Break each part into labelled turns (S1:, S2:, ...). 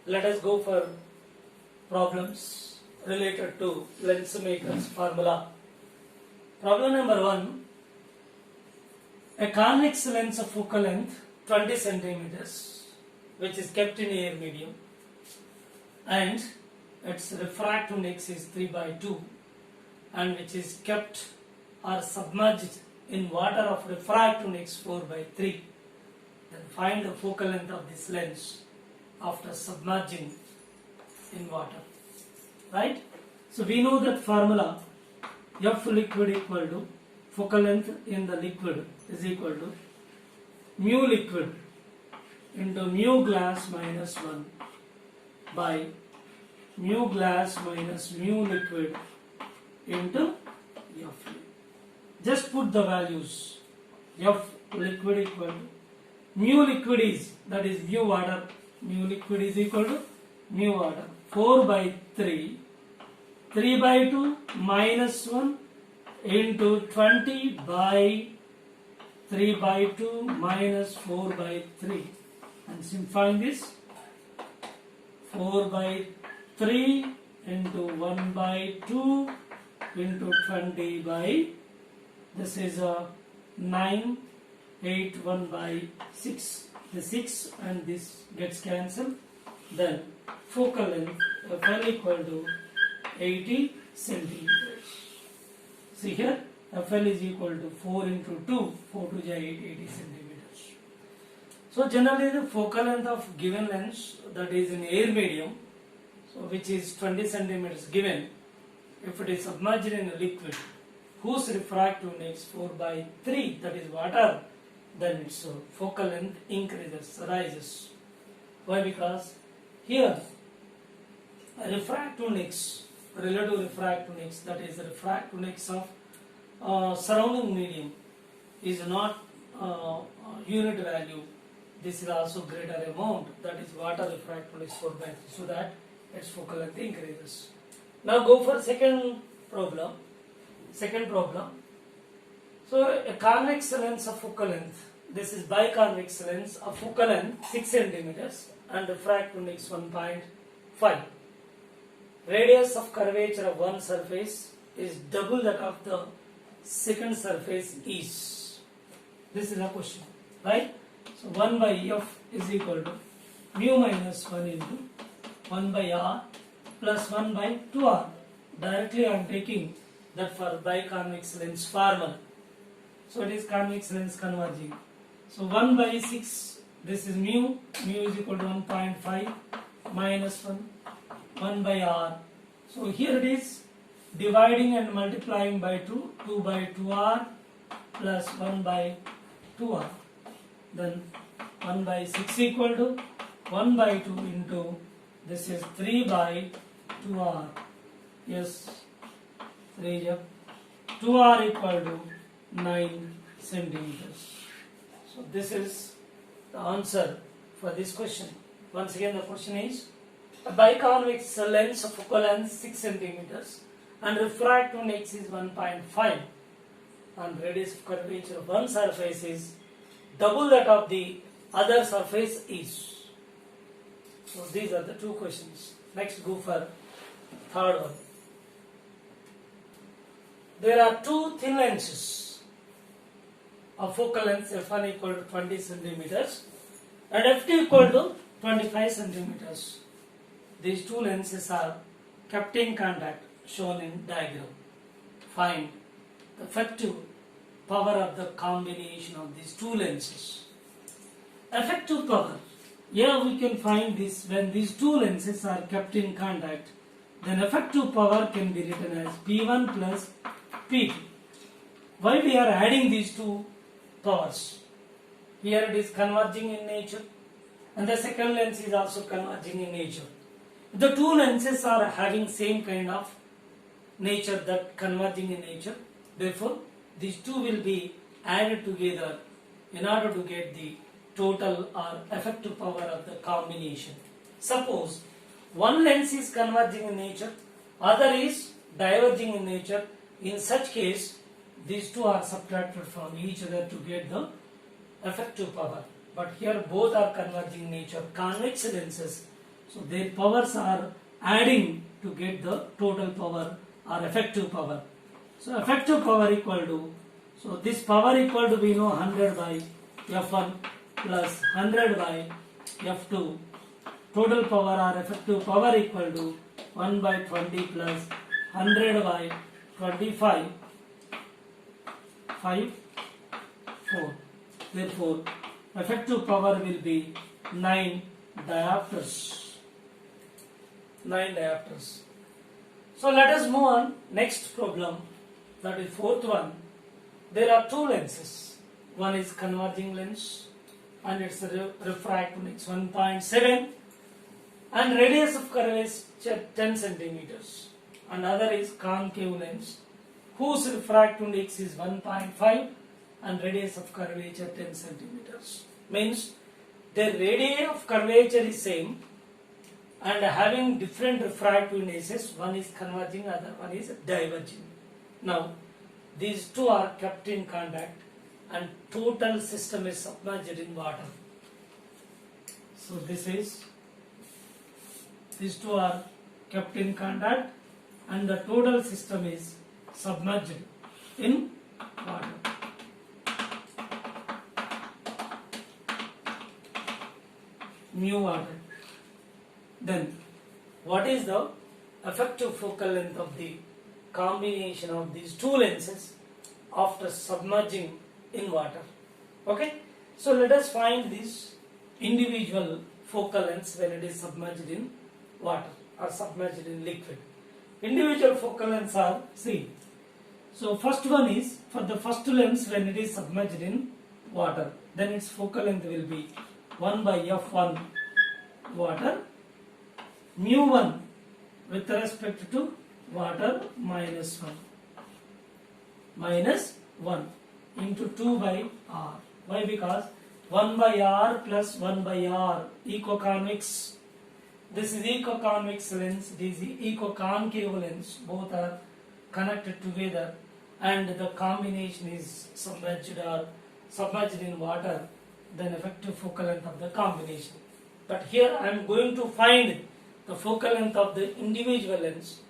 S1: let us go for problems related to lens maker's formula. Problem number 1. A convex lens of focal length 20 centimeters, which is kept in air medium, and its refractive index is 3/2, and which is kept or submerged in water of refractive index 4/3. Then find the focal length of this lens after submerging in water. Right? So we know that formula F liquid equal to focal length in the liquid is equal to mu liquid into mu glass minus 1 by mu glass minus mu liquid into F. Just put the values. F liquid equal to mu liquid is, that is mu water, mu liquid is equal to mu water 4/3, 3/2 minus 1 into 20 by 3/2 minus 4/3, and simplifying this 4/3 into 1/2 into 20 by, this is a 9, 8, 1/6, the 6 and this gets cancelled. Then focal length FL equal to 80 centimeters. See here, FL is equal to 4 into 2, 4 to 8, 80 centimeters. So generally the focal length of given lens, that is in air medium, so which is 20 centimeters given, if it is submerged in a liquid whose refractive index 4/3, that is water, then its focal length increases, rises. Why? Because here refractive index, relative refractive index, that is the refractive index of surrounding medium, is not unit value. This is also greater amount, that is water refractive index 4/3, so that its focal length increases. Now go for second problem. So a convex lens of focal length, this is biconvex lens of focal length 6 centimeters and refractive index 1.5. Radius of curvature of one surface is double that of the second surface is. This is a question, right? So 1 by F is equal to mu minus 1 into 1 by R plus 1 by 2R. Directly I am taking that for biconvex lens formula. So it is convex lens converging. So 1 by 6, this is mu is equal to 1.5 minus 1 by R. So here it is dividing and multiplying by 2, 2 by 2R plus 1 by 2R. Then 1 by 6 equal to 1 by 2 into, this is 3 by 2R. Yes, 3 2R equal to 9 centimeters. So this is the answer for this question. Once again the question is, a biconvex lens of focal length 6 centimeters and refractive index is 1.5 and radius of curvature of one surface is double that of the other surface is. So these are the two questions. Next go for third one. There are two thin lenses of focal length f1 equal to 20 centimeters and f2 equal to 25 centimeters. These two lenses are kept in contact, shown in diagram. Find the effective power of the combination of these two lenses. Effective power. Here we can find this when these two lenses are kept in contact, then effective power can be written as P1 plus P2. Why we are adding these two powers? Here it is converging in nature and the second lens is also converging in nature. The two lenses are having same kind of nature, that converging in nature. Therefore, these two will be added together in order to get the total or effective power of the combination. Suppose one lens is converging in nature, other is diverging in nature. In such case, these two are subtracted from each other to get the effective power. But here both are converging in nature. Convex lenses So their powers are adding to get the total power or effective power. So effective power equal to, so this power equal to we know 100 by F1 plus 100 by F2. Total power or effective power equal to 1 by 20 plus 100 by 25, 5, 4. Therefore, effective power will be 9 diopters. 9 diopters. So let us move on. Next problem, that is fourth one. There are two lenses. One is converging lens and its refractive index 1.7 and radius of curvature 10 centimeters. And other is concave lens whose refractive index is 1.5 and radius of curvature 10 centimeters. Means their radius of curvature is same and having different refractive indices. One is converging, other one is diverging. Now these two are kept in contact and total system is submerged in water. So these two are kept in contact and the total system is submerged in water. Mu water. Then what is the effective focal length of the combination of these two lenses after submerging in water? Okay, so let us find this individual focal lengths when it is submerged in water or submerged in liquid. Individual focal lengths are, see, so first one is for the first lens when it is submerged in water, then its focal length will be 1 by F1 water, mu1 with respect to water minus 1 into 2 by R. Why? Because 1 by R plus 1 by R equiconvex. This is equiconvex lens, this is equiconcave lens. Both are connected together and the combination is submerged in water. Then effective focal length of the combination. But here I am going to find the focal length of the individual lens,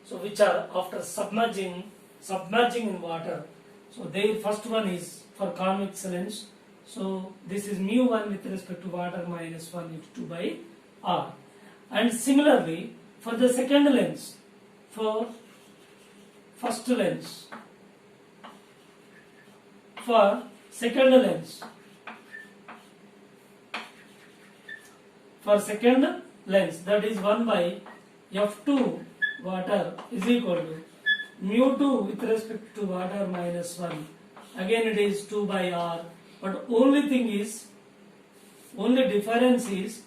S1: so which are after submerging in water. So their first one is for convex lens. So this is mu1 with respect to water minus 1 into 2 by R. And similarly for the second lens, for first lens, for second lens, that is 1 by F2 water is equal to mu2 with respect to water minus 1. Again it is 2 by R, but only difference is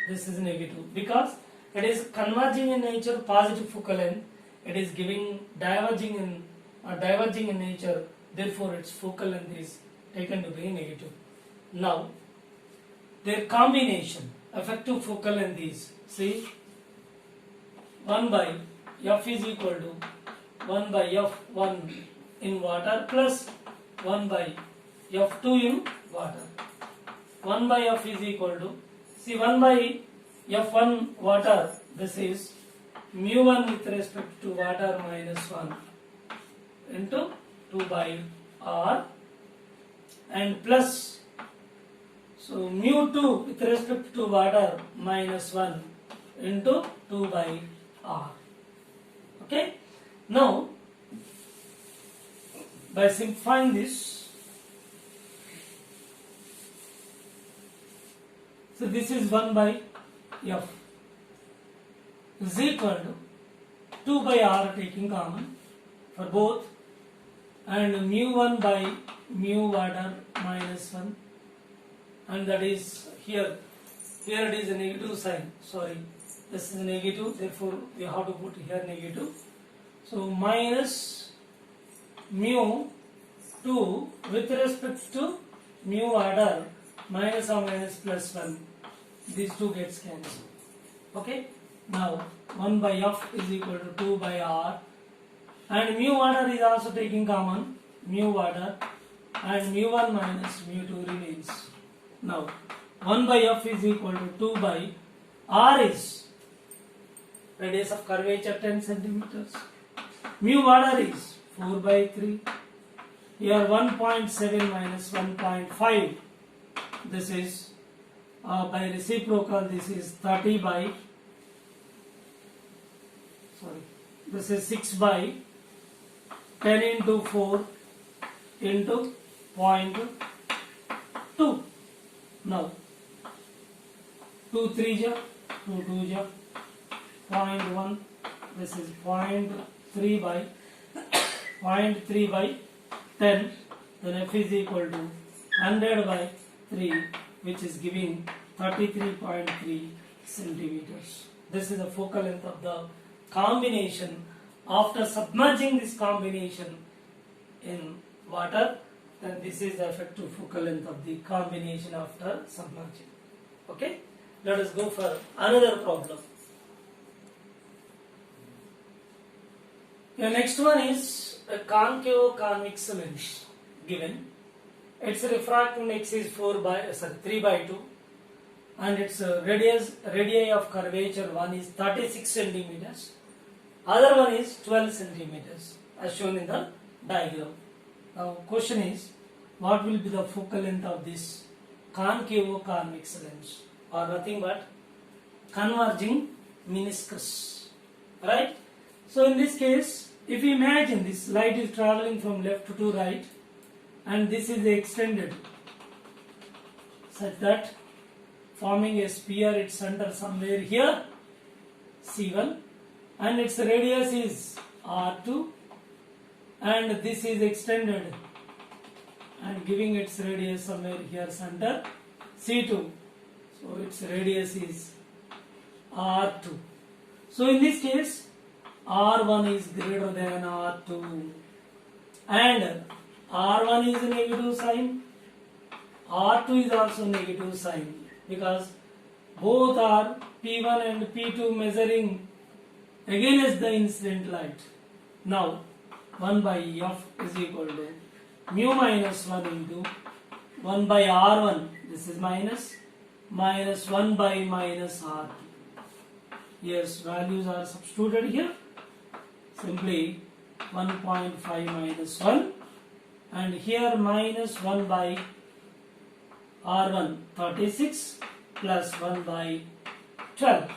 S1: this is negative because it is converging in nature, positive focal length. It is giving diverging in nature, therefore its focal length is taken to be negative. Now their combination effective focal length is, see, 1 by F is equal to 1 by F1 in water plus 1 by F2 in water. 1 by F is equal to, see, 1 by F1 water, this is mu1 with respect to water minus 1 into 2 by R and plus, so mu2 with respect to water minus 1 into 2 by R. Okay. Now by simplifying this, so this is 1 by F is equal to 2 by R taking common for both and mu1 by mu water minus 1, and that is here it is a negative sign, sorry, this is negative, therefore we have to put here negative. So minus mu 2 with respect to mu water minus or minus plus 1, these two gets cancelled. Okay, now 1 by F is equal to 2 by R and mu water is also taking common, mu water, and mu1 minus mu2 remains. Now 1 by F is equal to 2 by R is radius of curvature 10 centimeters. Mu order is 4 by 3. Here 1.7 minus 1.5. This is by reciprocal. This is 30 by. Sorry. This is 6 by 10 into 4 into 0.2. Now 2 3 ja, 2 2 ja, 0.1. This is 0.3 by 0.3 by 10. Then F is equal to 100 by 3, which is giving 33.3 centimeters. This is the focal length of the combination. After submerging this combination in water, then this is the effective focal length of the combination after submerging. Okay, let us go for another problem. The next one is a concave convex lens given. Its refractive index is 3 by 2, and its radii of curvature one is 36 centimeters, other one is 12 centimeters as shown in the diagram. Now question is, what will be the focal length of this concave convex lens, or nothing but converging meniscus, right? So in this case, if you imagine this light is traveling from left to right, and this is extended such that forming a sphere, its center somewhere here, C1, and its radius is R2, and this is extended and giving its radius somewhere here, center C2. So its radius is R2. So in this case, R1 is greater than R2, and R1 is a negative sign, R2 is also negative sign, because both are P1 and P2 measuring against the incident light. Now 1 by F is equal to mu minus 1 into 1 by R1, this is minus 1 by minus R2. Yes, values are substituted here. Simply 1.5 minus 1, and here minus 1 by R1 36 plus 1 by 12,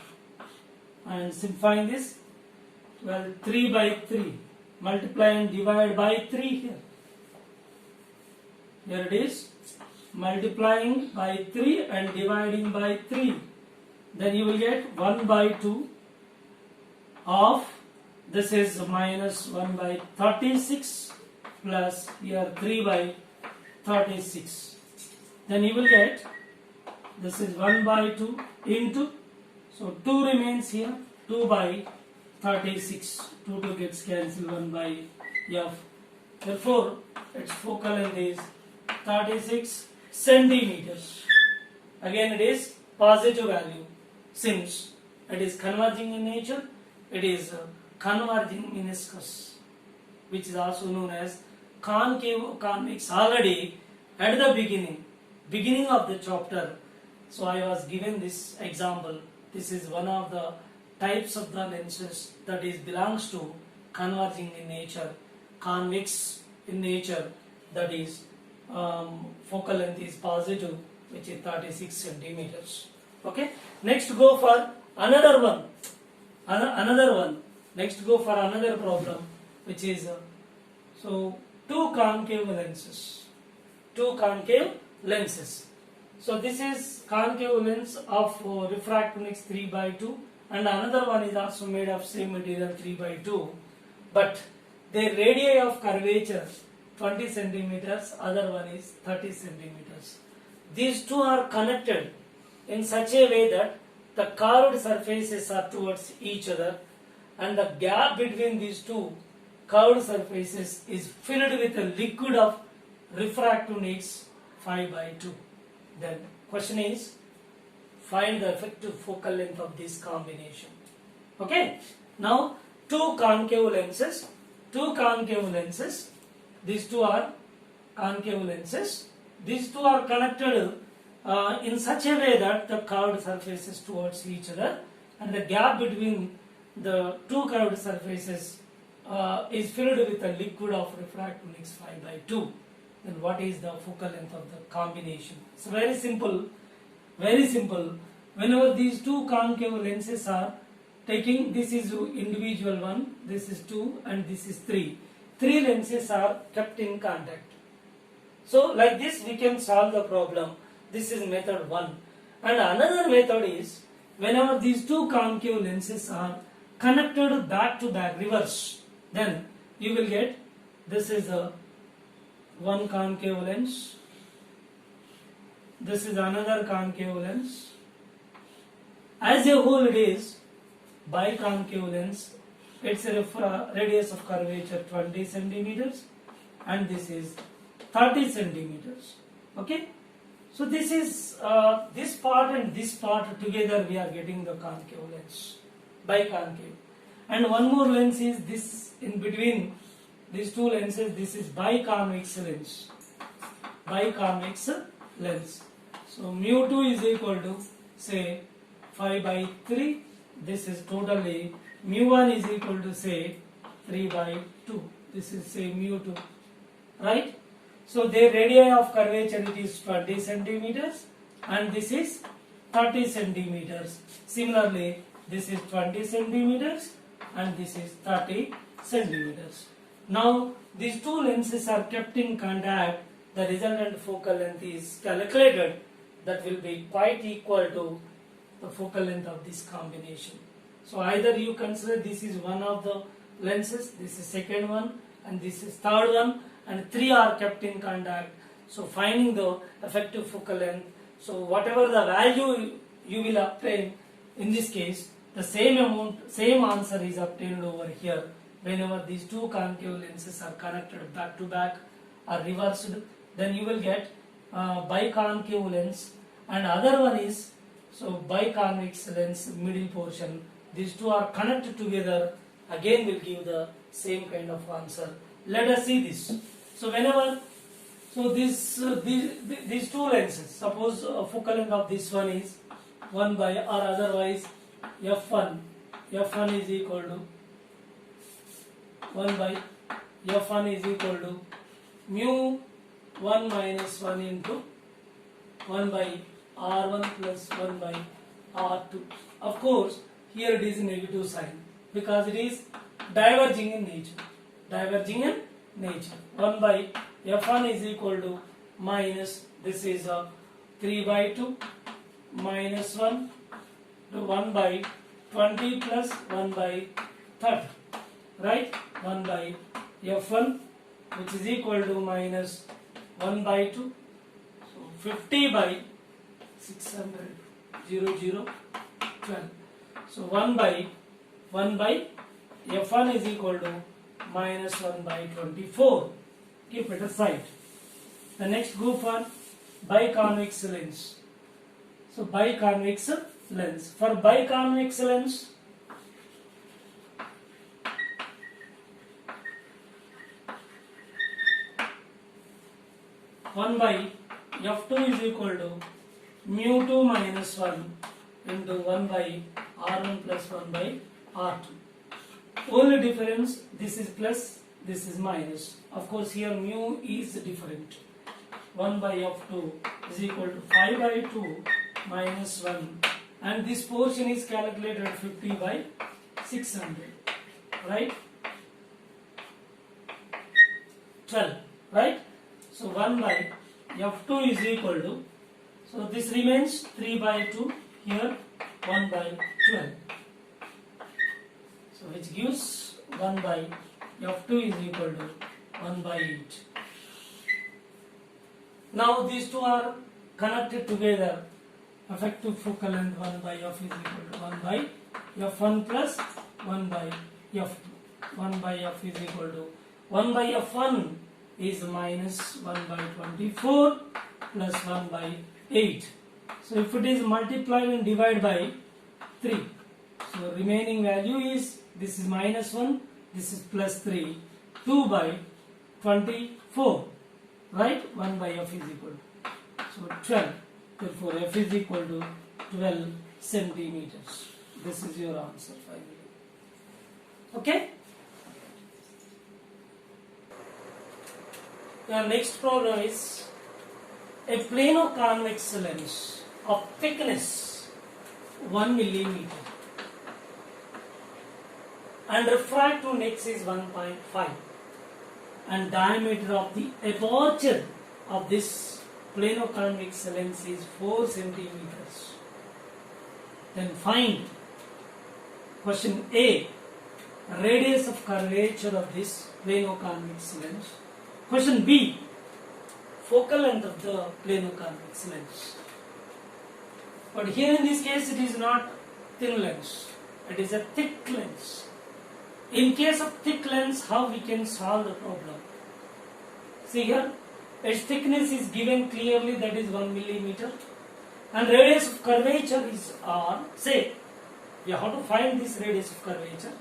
S1: and simplifying this, well, 3 by 3, multiply and divide by 3 here. Here it is, multiplying by 3 and dividing by 3. Then you will get 1 by 2 of, this is minus 1 by 36 plus here 3 by 36. Then you will get, this is 1 by 2 into, so 2 remains here, 2 by 36, 2 gets cancelled, 1 by F. Therefore, its focal length is 36 centimeters. Again it is positive value, since it is converging in nature, it is converging meniscus, which is also known as concave convex. Already at the beginning of the chapter, so I was given this example. This is one of the types of the lenses that is belongs to converging in nature, convex in nature, that is focal length is positive, which is 36 centimeters. Okay, next go for another one. Next go for another problem, which is so two concave lenses. So this is concave lens of refractive index 3 by 2, and another one is also made of same material 3 by 2, but their radii of curvature 20 centimeters, other one is 30 centimeters. These two are connected in such a way that the curved surfaces are towards each other, and the gap between these two curved surfaces is filled with a liquid of refractive index 5 by 2. Then question is, find the effective focal length of this combination. Okay, now two concave lenses, these two are concave lenses, these two are connected in such a way that the curved surfaces towards each other, and the gap between the two curved surfaces is filled with a liquid of refractive index 5/2. Then what is the focal length of the combination? It's very simple, very simple. Whenever these two concave lenses are taking, this is individual one, this is 2 and this is 3. 3 lenses are kept in contact. So like this we can solve the problem. This is method 1. And another method is, whenever these two concave lenses are connected back to back, reverse, then you will get, this is a one concave lens, this is another concave lens. As a whole it is biconcave lens. Its radius of curvature 20 centimeters and this is 30 centimeters. Okay, so this is this part and this part together we are getting the concave lens, biconcave. And one more lens is this in between these two lenses, this is biconvex lens, biconvex lens. So mu2 is equal to say 5/3. This is totally mu1 is equal to say 3/2. This is say mu2, right? So their radii of curvature it is 20 centimeters and this is 30 centimeters. Similarly, this is 20 centimeters and this is 30 centimeters. Now these two lenses are kept in contact. The resultant focal length is calculated. That will be quite equal to the focal length of this combination. So either you consider this is one of the lenses, this is second one and this is third one, and 3 are kept in contact. So finding the effective focal length, so whatever the value you will obtain, in this case the same amount, same answer is obtained over here. Whenever these two concave lenses are connected back to back or reversed, then you will get biconcave lens, and other one is so biconvex lens middle portion. These two are connected together, again will give the same kind of answer. Let us see this. So whenever, so these two lenses, suppose focal length of this one is 1 by, or otherwise f1 is equal to 1 by f1 is equal to mu 1 minus 1 into 1 by r1 plus 1 by r2. Of course, here it is negative sign because it is diverging in nature. Diverging in nature. 1 by f1 is equal to minus, this is 3/2 minus 1 to 1 by 20 plus 1 by 30. Right? 1 by f1 which is equal to minus 1/2. So 50 by 600, 12. So 1 by f1 is equal to minus 1 by 24. Keep it aside. The next go for biconvex lens. So biconvex lens. For biconvex lens, one by f2 is equal to mu2 minus 1 into 1 by r1 plus 1 by r2. Only difference, this is plus, this is minus. Of course here mu is different. 1 by f2 is equal to 5/2 minus 1, and this portion is calculated 50 by 600, right? 12, right? So 1 by f2 is equal to, so this remains 3/2, here 1 by 12. So which gives 1 by f2 is equal to 1 by 8. Now these two are connected together. Effective focal length 1 by f is equal to 1 by f1 plus 1 by f2. 1 by f is equal to 1 by f1 is minus 1 by 24 plus 1 by 8. So if it is multiplied and divided by 3, so remaining value is, this is minus 1, this is plus 3, 2 by 24, right? 1 by f is equal to, so 12. Therefore, F is equal to 12 centimeters. This is your answer finally. Okay? Your next problem is a plano-convex lens of thickness 1 millimeter and refractive index is 1.5 and diameter of the aperture of this plano-convex lens is 4 centimeters. Then find question A, radius of curvature of this plano-convex lens. Question B, focal length of the plano-convex lens. But here in this case it is not thin lens, it is a thick lens. In case of thick lens, how we can solve the problem? See here, its thickness is given clearly, that is 1 millimeter, and radius of curvature is R. Say, you have to find this radius of curvature,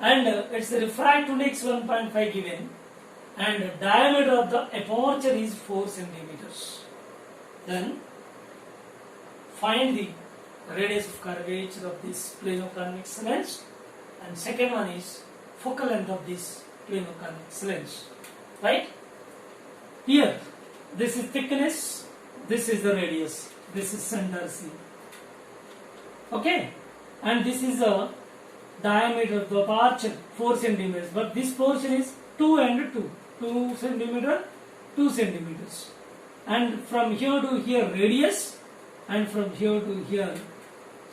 S1: and its refractive index 1.5 given, and diameter of the aperture is 4 centimeters. Then find the radius of curvature of this plano-convex lens, and second one is focal length of this plano-convex lens. Right? Here, this is thickness, this is the radius, this is center C. Okay? And this is the diameter of the aperture 4 centimeters, but this portion is 2 and 2. 2 centimeter, 2 centimeters. And from here to here radius, and from here to here,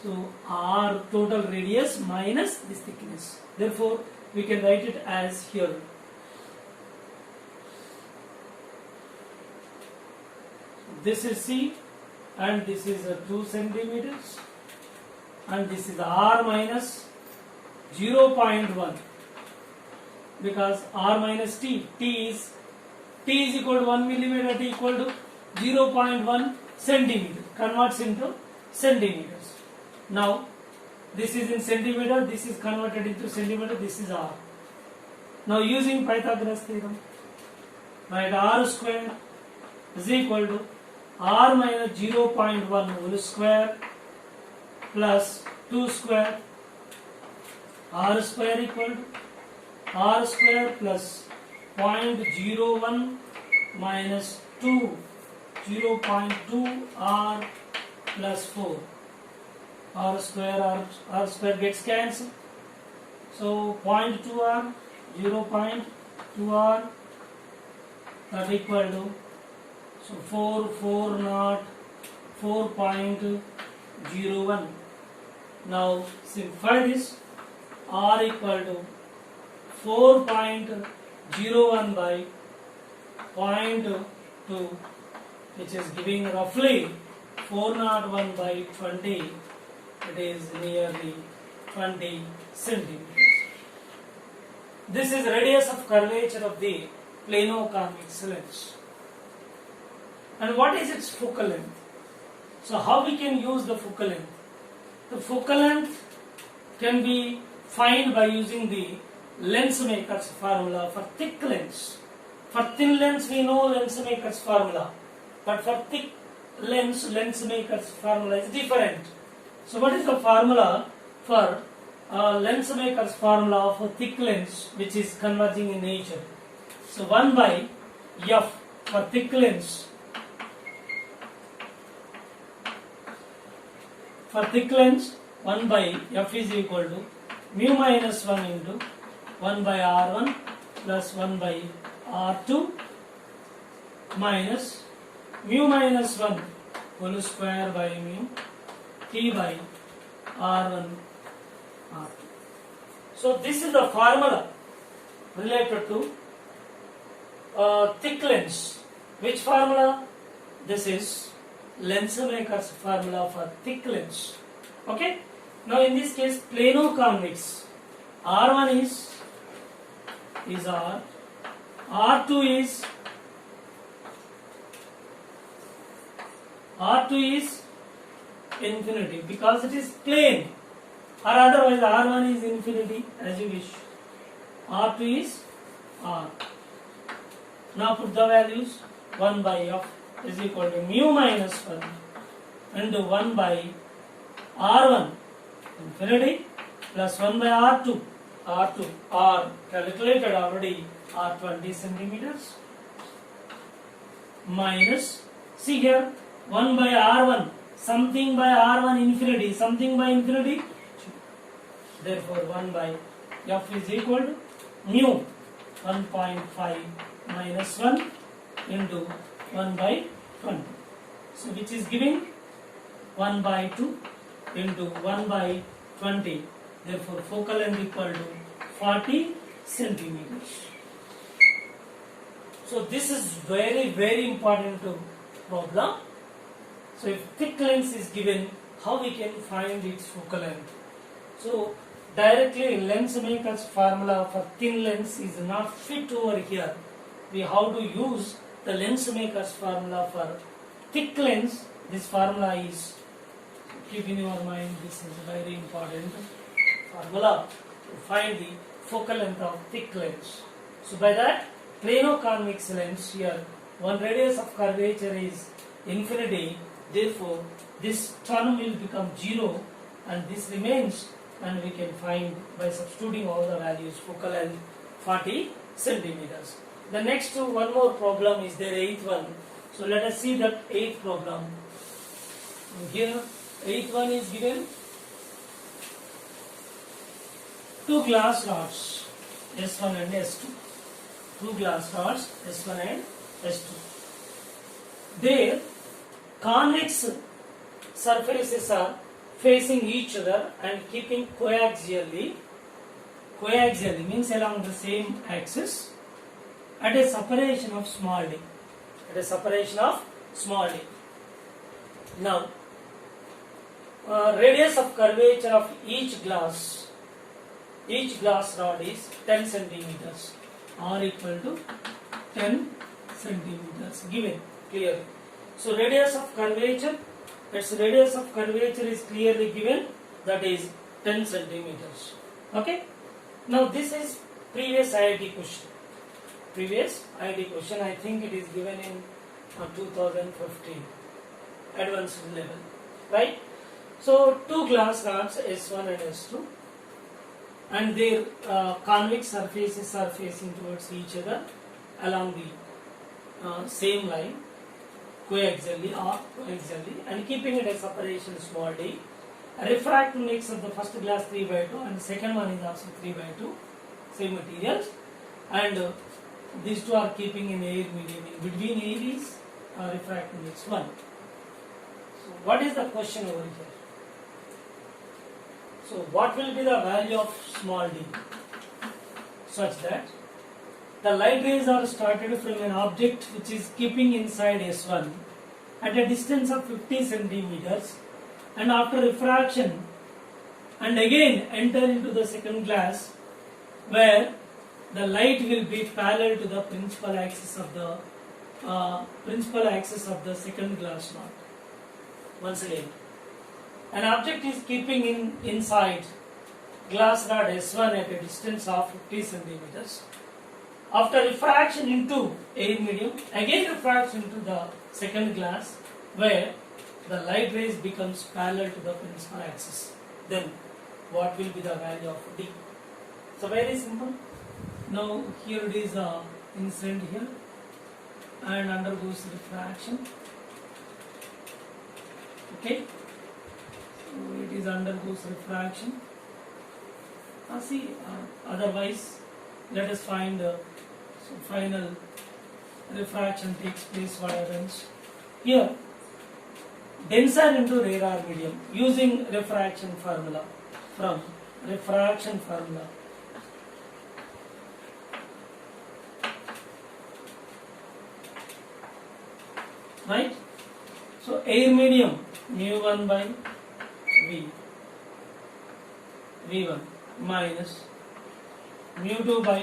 S1: so R total radius minus this thickness. Therefore, we can write it as here. This is C, and this is 2 centimeters, and this is R minus 0.1, because R minus T is equal to 1 millimeter, T equal to 0.1 centimeter, converts into centimeters. Now, this is in centimeter, this is converted into centimeter, this is R. Now, using Pythagoras theorem, write R square is equal to R minus 0.1 whole square plus 2 square. R square equal to R square plus 0.01 minus 2, 0.2 R plus 4. R square gets cancelled. So 0.2 R, 0.2 R, that equal to, so 4.01. Now simplify this. R equal to 4.01 by 0.2, which is giving roughly 401 by 20. It is nearly 20 centimeters. This is radius of curvature of the plano-convex lens. And what is its focal length? So how we can use the focal length? The focal length can be found by using the lens maker's formula for thick lens. For thin lens we know lens maker's formula, but for thick lens maker's formula is different. So what is the formula for lens maker's formula for thick lens which is converging in nature? So 1 by F for thick lens. For thick lens, 1 by F is equal to mu minus 1 into 1 by R1 plus 1 by R2 minus mu minus 1 whole square by mu T by R1 R2. So this is the formula related to thick lens. Which formula? This is lens maker's formula for thick lens. Okay. Now in this case, plano-convex, R1 is R, R2 is infinity because it is plane, or otherwise R1 is infinity, as you wish. R2 is R. Now put the values. 1 by F is equal to mu minus 1 into 1 by R1 infinity plus 1 by R2. R2 R calculated already R 20 centimeters minus, see here, 1 by R1, something by R1 infinity, something by infinity. Therefore 1 by F is equal to mu 1.5 minus 1 into 1 by 20. So which is giving 1 by 2 into 1 by 20. Therefore focal length equal to 40 centimeters. So this is very important problem. So if thick length is given, how we can find its focal length? So directly lens maker's formula for thin lens is not fit over here. We have to use the lens maker's formula for thick lens. This formula is, keep in your mind, this is very important formula to find the focal length of thick lens. So by that, plano-convex lens here, one radius of curvature is infinity. Therefore, this term will become 0 and this remains, and we can find by substituting all the values focal length 40 centimeters. The next one more problem is there, 8th one. So let us see that 8th problem. Here 8th one is given two glass rods S1 and S2. Two glass rods S1 and S2. Their convex surfaces are facing each other and keeping coaxially means along the same axis at a separation of small d. At a separation of small d. Now, radius of curvature of each glass rod is 10 centimeters. R equal to 10 centimeters given clearly. So radius of curvature, its radius of curvature is clearly given, that is 10 centimeters. Okay. Now this is previous IIT question. Previous IIT question, I think it is given in 2015 advanced level, right? So two glass rods S1 and S2, and their convex surfaces are facing towards each other along the same line, coaxially, and keeping it a separation small d. A refractive index of the first glass 3/2 and the second one is also 3/2, same materials, and these two are keeping in air medium. In between air is refractive index 1. So what is the question over here? So what will be the value of small d such that the light rays are started from an object which is keeping inside S1 at a distance of 50 centimeters, and after refraction and again enter into the second glass where the light will be parallel to the principal axis of the second glass rod. Once again, an object is keeping inside glass rod S1 at a distance of 50 centimeters. After refraction into air medium, again refraction into the second glass where the light rays becomes parallel to the principal axis. Then what will be the value of D? So very simple. Now here it is incident here and undergoes refraction. Okay. So it is undergoes refraction. Otherwise, let us find so final refraction takes place. What happens here? Denser into rarer medium using refraction formula from refraction formula. Right? So air medium mu1 by V1 minus mu2 by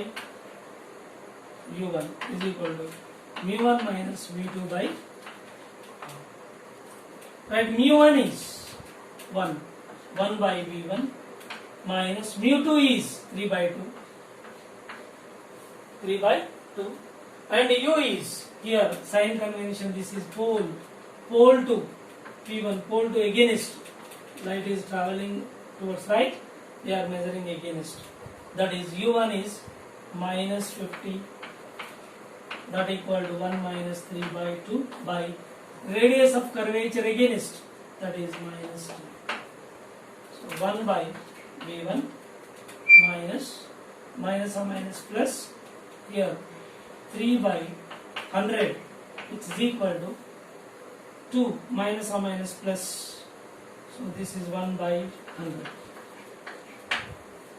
S1: U1 is equal to mu1 minus mu2 by, right, mu1 is 1 by V1 minus mu2 is 3 by 2 and U is here sign convention, this is pole 2 P1 pole to against. Light is traveling towards right. They are measuring against. That is U1 is minus 50. That equal to 1 minus 3 by 2 by radius of curvature against. That is minus 2. So 1 by V1 minus or minus plus here 3 by 100, which is equal to 2 minus or minus plus. So this is 1 by 100.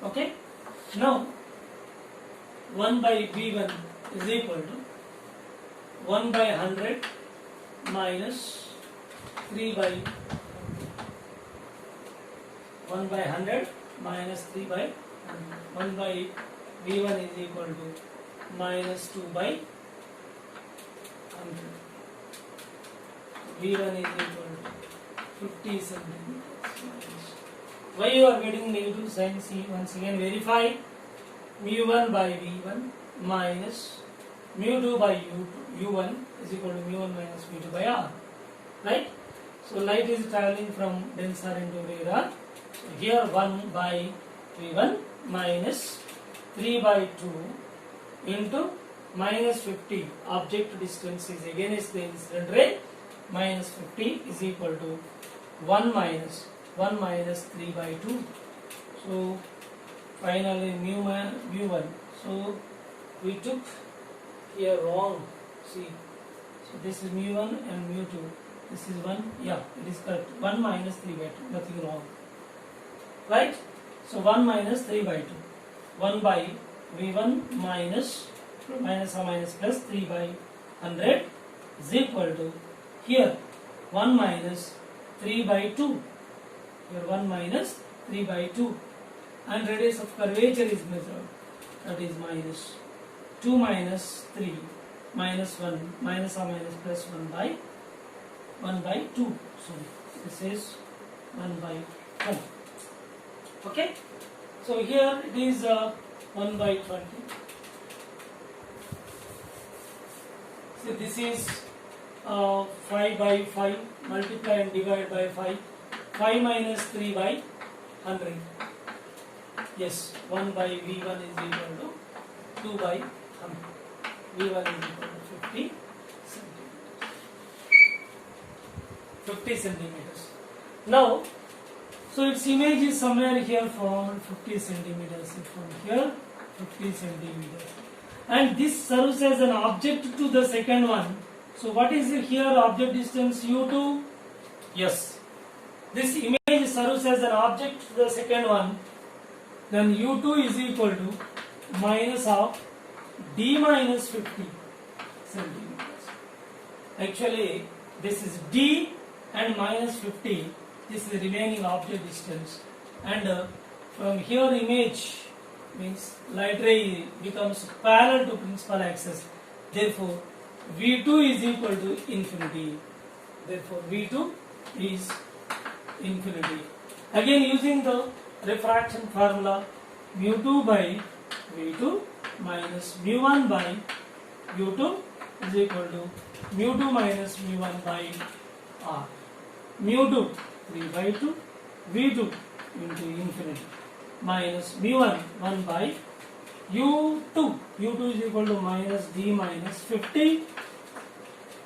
S1: Okay. Now 1 by V1 is equal to 1 by 100 minus 3 by 1 by 100 minus 3 by 1 by V1 is equal to minus 2 by 100. V1 is equal to 50 centimeters. Why you are getting negative sign? See, once again verify. Mu1 by V1 minus mu2 by U1 is equal to mu1 minus mu2 by R. Right? So light is traveling from denser into rarer. So here 1 by V1 minus 3 by 2 into minus 50. Object distance is against the incident ray. Minus 50 is equal to 1 minus 3 by 2. So finally mu1. So we took here wrong. See, so this is mu1 and mu2. This is 1. Yeah, it is correct. 1 minus 3 by 2. Nothing wrong. Right? So 1 minus 3 by 2. 1 by V1 minus or minus plus 3 by 100 is equal to here 1 minus 3 by 2. Here 1 minus 3 by 2. And radius of curvature is measured. That is minus 2 minus 3 minus 1 minus or minus plus 1 by 2. Sorry, this is 1 by 1. Okay. So here it is 1 by 20. So this is 5 by 5. Multiply and divide by 5. 5 minus 3 by 100. Yes, 1 by V1 is equal to 2 by 100. V1 is equal to 50 centimeters. 50 centimeters. Now, so its image is somewhere here from 50 centimeters. From here, 50 centimeters. And this serves as an object to the second one. So what is here object distance U2? Yes. This image serves as an object to the second one. Then U2 is equal to minus of D minus 50 centimeters. Actually, this is D and minus 50. This is the remaining object distance. And from here image means light ray becomes parallel to principal axis. Therefore, V2 is equal to infinity. Therefore, V2 is infinity. Again, using the refraction formula, mu2 by V2 minus mu1 by U2 is equal to mu2 minus mu1 by R. Mu2 3 by 2, V2 into infinity minus mu1 1 by U2. U2 is equal to minus D minus 50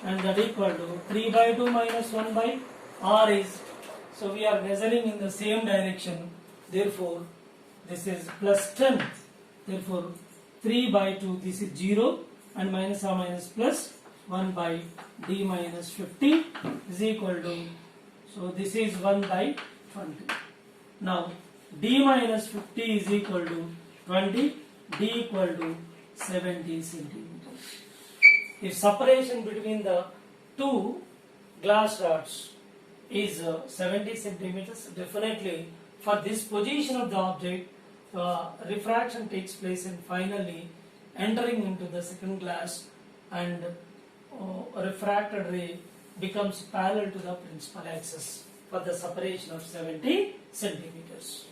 S1: and that equal to 3 by 2 minus 1 by R is. So we are measuring in the same direction. Therefore, this is plus 10. Therefore, 3 by 2, this is 0 and minus or minus plus 1 by D minus 50 is equal to, so this is 1 by 20. Now, D minus 50 is equal to 20, D equal to 70 centimeters. If separation between the two glass rods is 70 centimeters, definitely for this position of the object, refraction takes place and finally entering into the second glass and refracted ray becomes parallel to the principal axis for the separation of 70 centimeters.